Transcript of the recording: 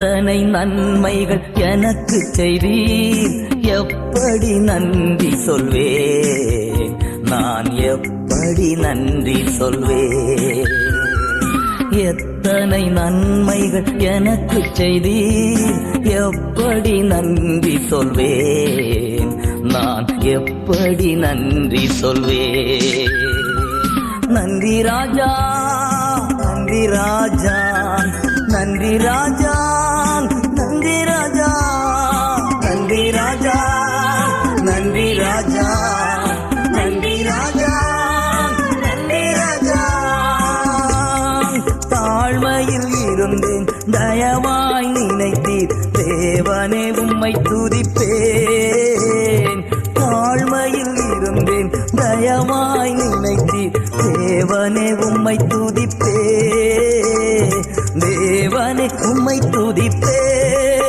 எத்தனை நன்மைகள் எனக்கு செய்தீர், எப்படி நன்றி சொல்வேன், நான் எப்படி நன்றி சொல்வேன். எத்தனை நன்மைகள் எனக்கு செய்தீர், எப்படி நன்றி சொல்வேன், நான் எப்படி நன்றி சொல்வேன். நன்றி ராஜா, நன்றி ராஜா, நன்றி ராஜா, நன்றி ராஜா, நன்றி ராஜா, நன்றி ராஜா, நன்றி ராஜா, நன்றி ராஜா. தாழ்மையில் இருந்தேன், தயவாய் நினைத்தீர், தேவனே உம்மை துதிப்பேன். தாழ்மையில் இருந்தேன், தயவாய் நினைத்தீர், தேவனே உம்மை துதிப்பேன், தேவனே உம்மை துதிப்பேன்.